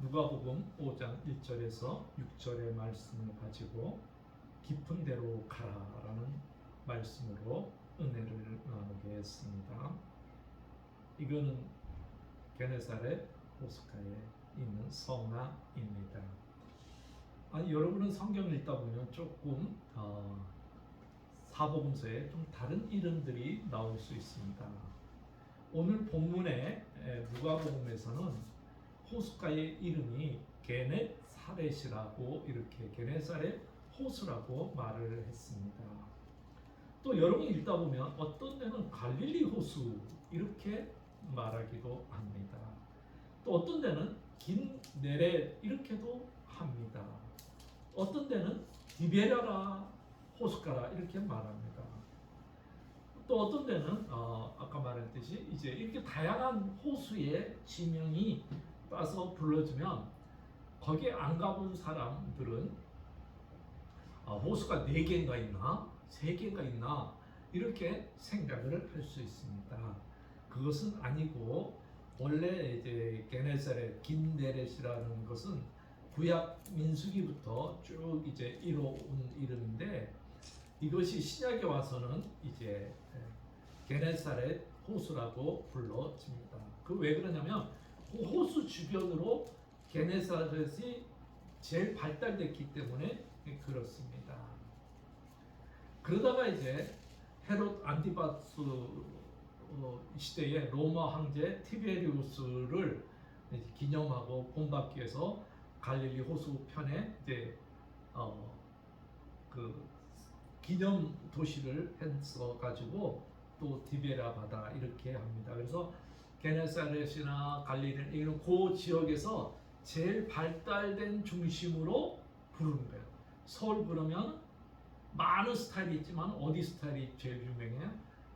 누가복음 5장 1절에서 6절의 말씀을 가지고 깊은 데로 가라라는 말씀으로 은혜를 나누겠습니다. 이거는 게네사렛 호숫가에 있는 성나입니다. 여러분은 성경을 읽다 보면 조금 사복음서에 좀 다른 이름들이 나올 수 있습니다. 오늘 본문의 누가복음에서는 호숫가의 이름이 게네사렛이라고 이렇게 게네사렛 호수라고 말을 했습니다. 또 여러분 읽다 보면 어떤 데는 갈릴리 호수 이렇게 말하기도 합니다. 또 어떤 데는 긴네렛 이렇게도 합니다. 어떤 데는 디베라라 호숫가라 이렇게 말합니다. 또 어떤 데는 아까 말했듯이 이제 이렇게 다양한 호수의 지명이 따서 불러주면 거기에 안 가본 사람들은 호수가 4개인가 있나 3개인가 있나 이렇게 생각을 할 수 있습니다. 그것은 아니고 원래 이제 게네사렛 긴네렛이라는 것은 구약 민수기부터 쭉 이제 이뤄온 이름인데 이것이 신약에 와서는 이제 게네사렛 호수라고 불러집니다. 그 왜 그러냐면 그 호수 주변으로 게네사렛이 제일 발달됐기 때문에 그렇습니다. 그러다가 이제 헤롯 안티바스 시대에 로마 황제 티베리우스를 기념하고 본받기 위해서 갈릴리 호수 편에 이제 그 기념 도시를 했어 가지고 또 디베라 바다 이렇게 합니다. 그래서 게네사렛이나 갈릴리 이런 그 지역에서 제일 발달된 중심으로 부르는 거예요. 서울 그러면 많은 스타일이 있지만 어디 스타일이 제일 유명해요?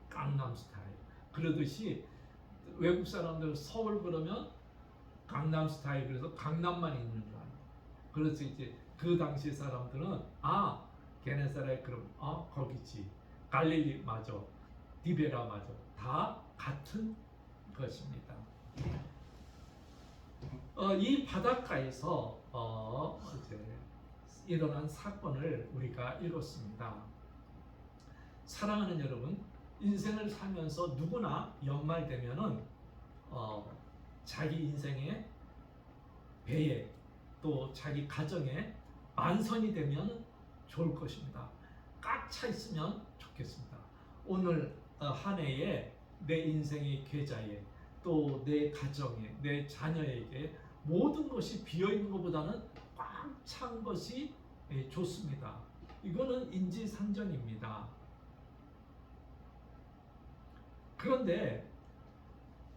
강남 스타일. 그러듯이 외국 사람들 서울 그러면 강남 스타일 그래서 강남만 있는 줄 알아요. 그래서 이제 그 당시 사람들은 게네사렛 그럼 거기지. 갈릴리 맞아. 디베라 맞아. 다 같은 것입니다. 이 바닷가에서 이제 일어난 사건을 우리가 읽었습니다. 사랑하는 여러분, 인생을 살면서 누구나 연말 되면은 자기 인생의 배에 또 자기 가정에 만선이 되면 좋을 것입니다. 꽉 차 있으면 좋겠습니다. 오늘 한 해에 내 인생의 계좌에 또 내 가정에 내 자녀에게 모든 것이 비어있는 것보다는 꽉 찬 것이 좋습니다. 이거는 인지상정입니다. 그런데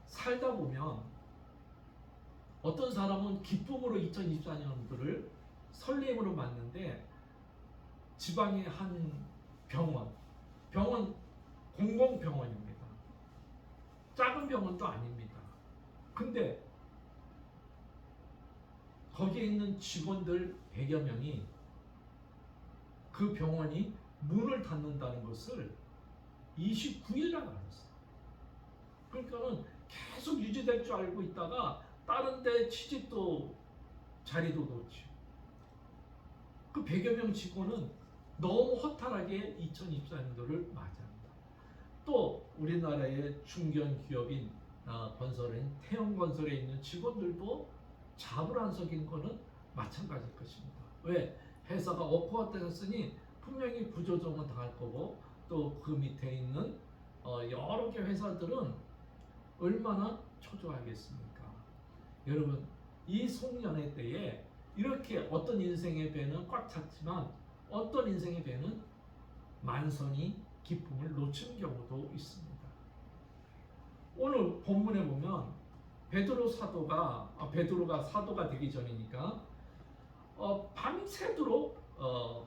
살다 보면 어떤 사람은 기쁨으로 2024년도를 설렘으로 맞는데 지방의 한 병원 공공병원입니다. 작은 병원도 아닙니다. 근데 거기에 있는 직원들 100여 명이 그 병원이 문을 닫는다는 것을 29일 날 알았어요. 그러니까는 계속 유지될 줄 알고 있다가 다른 데 취직도 자리도 놓치고 그 100여 명 직원은 너무 허탈하게 2024년도를 맞이합니다. 또 우리나라의 중견 기업인 건설인 태영건설에 있는 직원들도 자불안석인 거는 마찬가지일 것입니다. 왜? 회사가 워크아웃 됐으니 분명히 구조조정은 당할 거고 또 그 밑에 있는 여러 개 회사들은 얼마나 초조하겠습니까? 여러분, 이 송년회 때에 이렇게 어떤 인생의 배는 꽉 찼지만 어떤 인생의 배는 만선이 기쁨을 놓친 경우도 있습니다. 오늘 본문에 보면 베드로가 사도가 되기 전이니까 밤새도록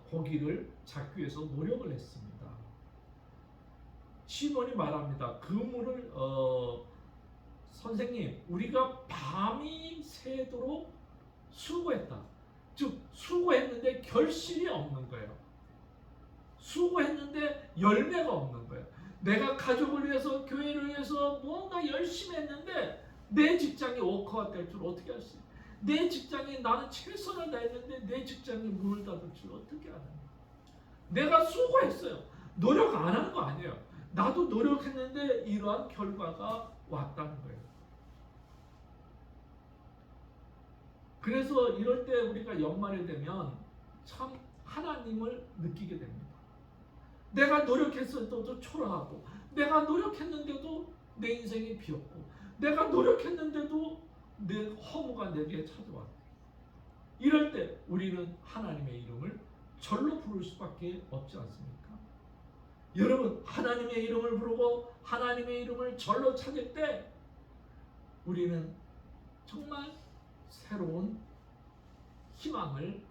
고기를 잡기 위해서 노력을 했습니다. 시몬이 말합니다. 그물을 선생님 우리가 밤이 새도록 수고했다. 즉 수고했는데 결실이 없는 거예요. 수고했는데 열매가 없는 거예요. 내가 가족을 위해서 교회를 위해서 뭔가 열심히 했는데 내 직장이 워커아웃 될 줄 어떻게 할 수 있어요? 내 직장에 나는 최선을 다했는데 내 직장에 문을 닫을 줄 어떻게 아느냐. 내가 수고했어요. 노력 안 한 거 아니에요. 나도 노력했는데 이러한 결과가 왔다는 거예요. 그래서 이럴 때 우리가 연말이 되면 참 하나님을 느끼게 됩니다. 내가 노력했어도 초라하고, 내가 노력했는데도 내 인생이 비었고, 내가 노력했는데도 내 허무가 내게 찾아왔고, 이럴 때 우리는 하나님의 이름을 절로 부를 수밖에 없지 않습니까? 여러분, 하나님의 이름을 부르고 하나님의 이름을 절로 찾을 때 우리는 정말 새로운 희망을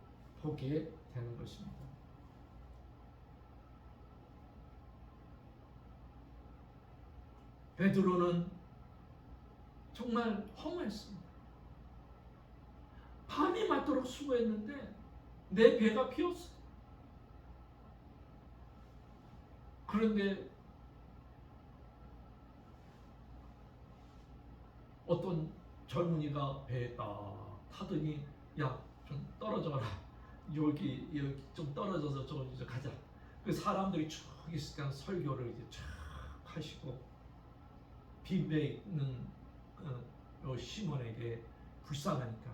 보게 되는 것입니다. 베드로는 정말 허무했습니다. 밤이 맞도록 수고했는데 내 배가 비었어요. 그런데 어떤 젊은이가 배에 딱 타더니 야, 좀 떨어져라. 여기 좀 떨어져서 저 가자. 그 사람들이 쭉 있으니까 설교를 이제 쫙 하시고 빈배 있는 시몬에게 불쌍하니까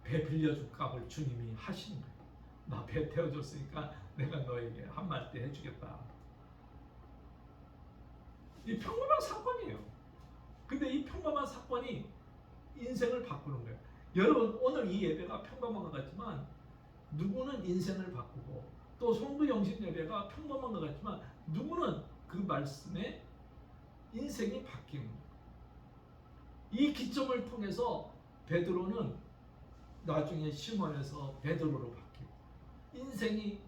배 빌려줄 값을 주님이 하시는 거예요. 나 배 태워줬으니까 내가 너에게 한마디 해주겠다. 이 평범한 사건이에요. 근데 이 평범한 사건이 인생을 바꾸는 거예요. 여러분, 오늘 이 예배가 평범한 것 같지만 누구는 인생을 바꾸고, 또 성부 영신 예배가 평범한 것 같지만 누구는 그 말씀에 인생이 바뀌는 거예요. 이 기점을 통해서 베드로는 나중에 시몬에서 베드로로 바뀌고, 인생이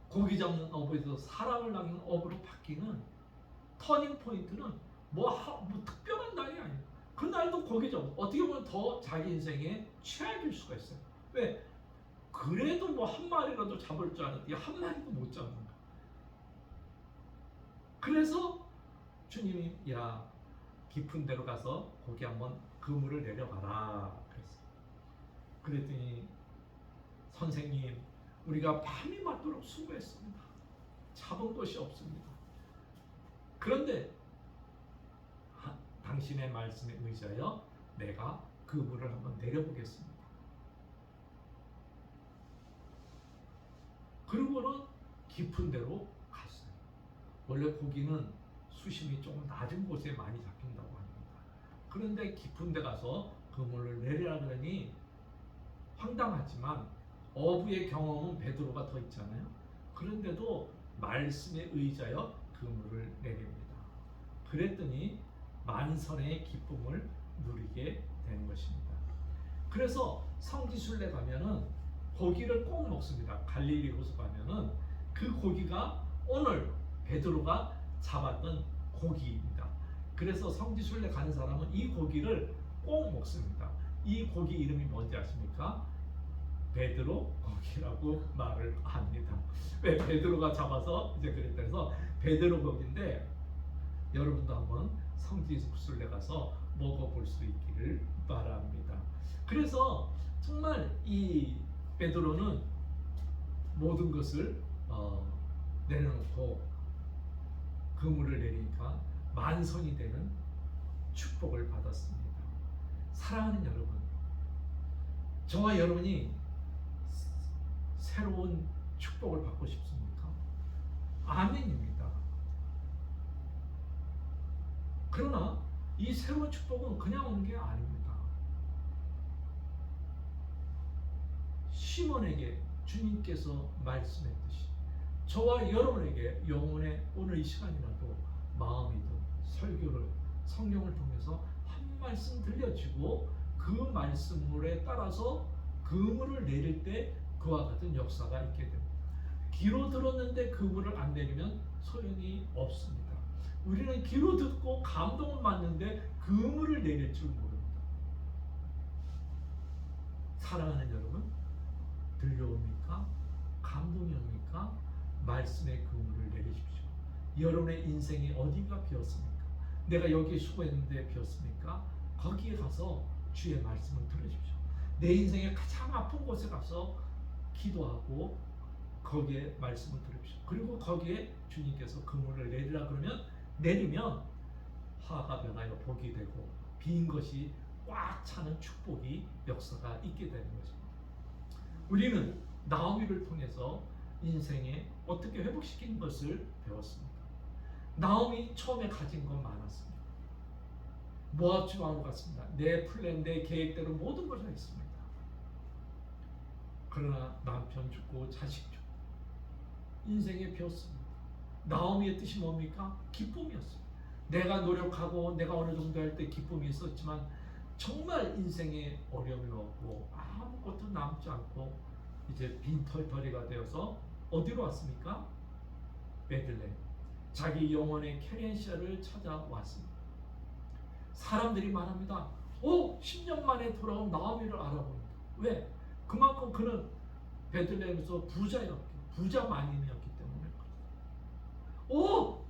고기 잡는 어부에서 사람을 낚는 어부로 바뀌는 터닝 포인트는 뭐 특별한 날이 아니에요. 그날도 고기 잡고, 어떻게 보면 더 자기 인생의 최악일 수가 있어요. 왜? 그래도 뭐 한 마리라도 잡을 줄 알았더니 한 마리도 못 잡는 거야. 그래서 주님이 야, 깊은 데로 가서 거기 한번 그물을 내려봐라 그랬어요. 그랬더니 선생님, 우리가 밤이 맞도록 수고했습니다. 잡은 것이 없습니다. 그런데 당신의 말씀에 의지하여 내가 그물을 한번 내려보겠습니다. 그러고는 깊은 데로 갔어요. 원래 고기는 수심이 조금 낮은 곳에 많이 잡힌다고 합니다. 그런데 깊은 데 가서 그물을 내리라 그러니 황당하지만 어부의 경험은 베드로가 더 있잖아요. 그런데도 말씀에 의지하여 그물을 내립니다. 그랬더니 만선의 기쁨을 누리게 된 것입니다. 그래서 성지순례 가면은 고기를 꼭 먹습니다. 갈릴리 호수 가면은 그 고기가 오늘 베드로가 잡았던 고기입니다. 그래서 성지순례 가는 사람은 이 고기를 꼭 먹습니다. 이 고기 이름이 뭔지 아십니까? 베드로 고기라고 말을 합니다. 왜? 베드로가 잡아서 이제 그랬다 해서 베드로 고기인데, 여러분도 한번 성지순례 가서 먹어볼 수 있기를 바랍니다. 그래서 정말 이 베드로는 모든 것을 내려놓고 그물을 내리니까 만선이 되는 축복을 받았습니다. 사랑하는 여러분, 저와 여러분이 새로운 축복을 받고 싶습니까? 아멘입니다. 그러나 이 새로운 축복은 그냥 오는 게 아닙니다. 시몬에게 주님께서 말씀했듯이 저와 여러분에게 영혼의 오늘 이 시간이라도 마음이든 설교를 성경을 통해서 한 말씀 들려주고 그 말씀물에 따라서 그물을 내릴 때 그와 같은 역사가 있게 됩니다. 귀로 들었는데 그물을 안 내리면 소용이 없습니다. 우리는 귀로 듣고 감동을 받는데 그물을 내릴 줄 모릅니다. 사랑하는 여러분, 들려옵니까? 감동이 옵니까? 말씀의 그물을 내리십시오. 여러분의 인생이 어디가 비었습니까? 내가 여기 수고했는데 비었습니까? 거기에 가서 주의 말씀을 들으십시오. 내 인생의 가장 아픈 곳에 가서 기도하고 거기에 말씀을 들으십시오. 그리고 거기에 주님께서 그물을 내리라 그러면 내리면 화가 변하여 복이 되고 빈 것이 꽉 차는 축복이 역사가 있게 되는 것입니다. 우리는 나오미를 통해서 인생에 어떻게 회복시키는 것을 배웠습니다. 나오미 처음에 가진 건 많았습니다. 모압 지방으로 갔습니다. 내 플랜, 내 계획대로 모든 것을 했습니다. 그러나 남편 죽고 자식 죽고 인생에 비었습니다. 나오미의 뜻이 뭡니까? 기쁨이었습니다. 내가 노력하고 내가 어느 정도 할 때 기쁨이 있었지만 정말 인생에 어려움이 없고 아무것도 남지 않고 이제 빈털터리가 되어서 어디로 왔습니까? 베들레헴. 자기 영혼의 캐렌시아를 찾아왔습니다. 사람들이 말합니다. 10년 만에 돌아온 나오미를 알아봅니다. 왜? 그만큼 그는 베들레헴에서 부자 마님이었기 때문에.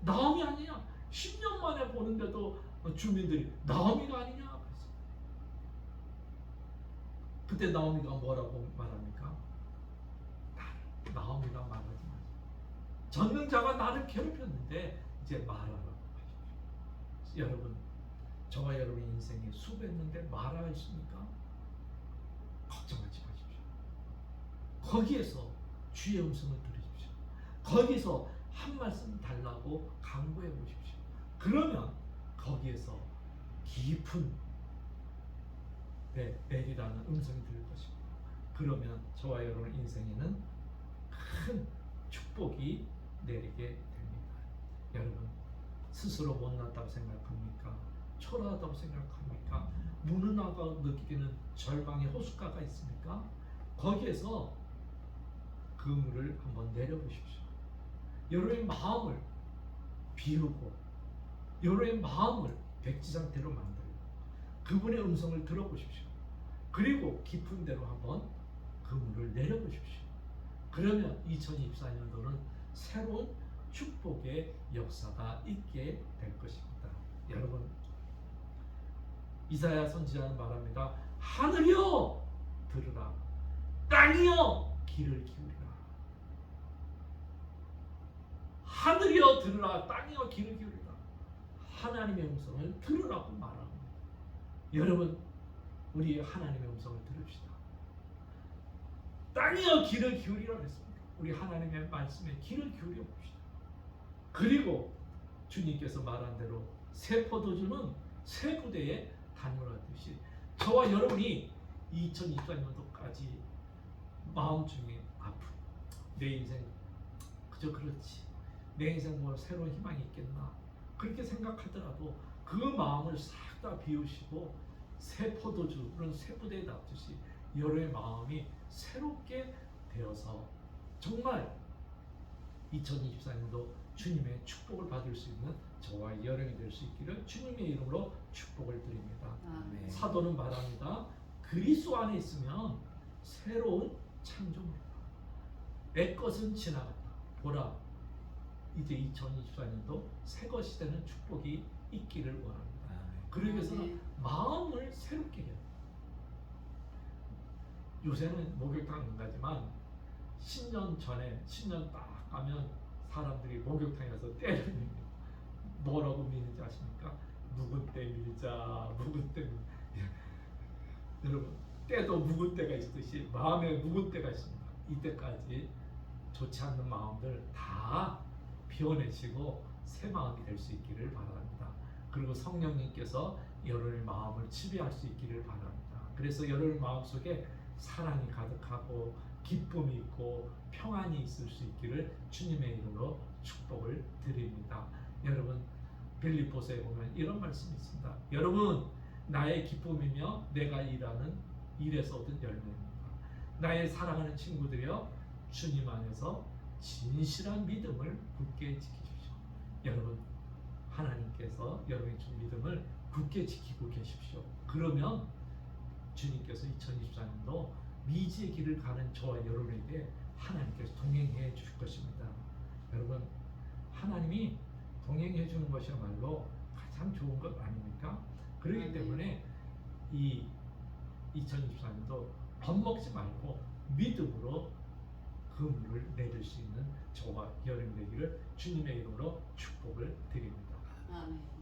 나오미 아니냐? 10년 만에 보는데도 주민들이 나오미가 아니냐? 그때 나오미가 뭐라고 말합니까? 나오미가 말하지 마세요. 전능자가 나를 괴롭혔는데 이제 말하라고 하십시오. 여러분, 저와 여러분 인생에 수고했는데 말아야 했습니까? 걱정하지 마십시오. 거기에서 주의 음성을 들으십시오. 거기서 한 말씀 달라고 간구해 보십시오. 그러면 거기에서 깊은 내리라는 음성이 들릴 것입니다. 그러면 저와 여러분 인생에는 큰 축복이 내리게 됩니다. 여러분, 스스로 못났다고 생각합니까? 초라하다고 생각합니까? 무능하다고 느끼기는 절망의 호숫가가 있습니까? 거기에서 그물을 한번 내려보십시오. 여러분의 마음을 비우고 여러분의 마음을 백지 상태로 만들고 그분의 음성을 들어보십시오. 그리고 깊은 데로 한번 그물을 내려보십시오. 그러면 2024년도는 새로운 축복의 역사가 있게 될 것입니다. 여러분, 이사야 선지자는 말합니다. 하늘이여 들으라, 땅이여 귀를 기울이라. 하늘이여 들으라, 땅이여 귀를 기울이라. 하나님의 음성을 들으라고 말합니다. 여러분, 우리 하나님의 음성을 들읍시다. 땅이여 귀를 기울이라 그랬습니다. 우리 하나님의 말씀에 귀를 기울여 봅시다. 그리고 주님께서 말한 대로 새 포도주는 새 부대에 담으라듯이 저와 여러분이 2024년도까지 마음 중에 아픔, 내 인생 그저 그렇지, 내 인생 뭐 새로운 희망이 있겠나 그렇게 생각하더라도 그 마음을 싹 다 비우시고 새 포도주 그런 새 부대에 놔두시 여러분의 마음이 새롭게 되어서 정말 2024년도 주님의 축복을 받을 수 있는 저와 여러분이 될 수 있기를 주님의 이름으로 축복을 드립니다. 아멘. 사도는 말합니다. 그리스도 안에 있으면 새로운 창조물이다. 내 것은 지나갔다. 보라, 이제 2024년도 새 것이 되는 축복이 있기를 원합니다. 그러기 위해서는 마음을 새롭게 해야 돼요. 요새는 목욕탕 안 가지만 신년 전에 신년 딱 가면 사람들이 목욕탕에 가서 때를 밉니다. 뭐라고 미는지 아십니까? 묵은 때 밀자, 묵은 때 밀자. 여러분, 때도 묵은 때가 있듯이 마음에 묵은 때가 있습니다. 이때까지 좋지 않는 마음들 다 비워내시고 새 마음이 될 수 있기를 바랍니다. 그리고 성령님께서 여러분의 마음을 지배할 수 있기를 바랍니다. 그래서 여러분 마음속에 사랑이 가득하고 기쁨이 있고 평안이 있을 수 있기를 주님의 이름으로 축복을 드립니다. 여러분, 빌립보서에 보면 이런 말씀이 있습니다. 여러분, 나의 기쁨이며 내가 일하는 일에서 얻은 열매입니다. 나의 사랑하는 친구들이여, 주님 안에서 진실한 믿음을 굳게 지키십시오. 여러분, 하나님께서 여러분의 준 믿음을 굳게 지키고 계십시오. 그러면 주님께서 2024년도 미지의 길을 가는 저와 여러분에게 하나님께서 동행해 주실 것입니다. 여러분, 하나님이 동행해 주는 것이야말로 가장 좋은 것 아닙니까? 그렇기 때문에 이 2024년도 겁먹지 말고 믿음으로 그 물을 내릴 수 있는 저와 여러분 되기를 주님의 이름으로 축복을 드립니다. 아멘.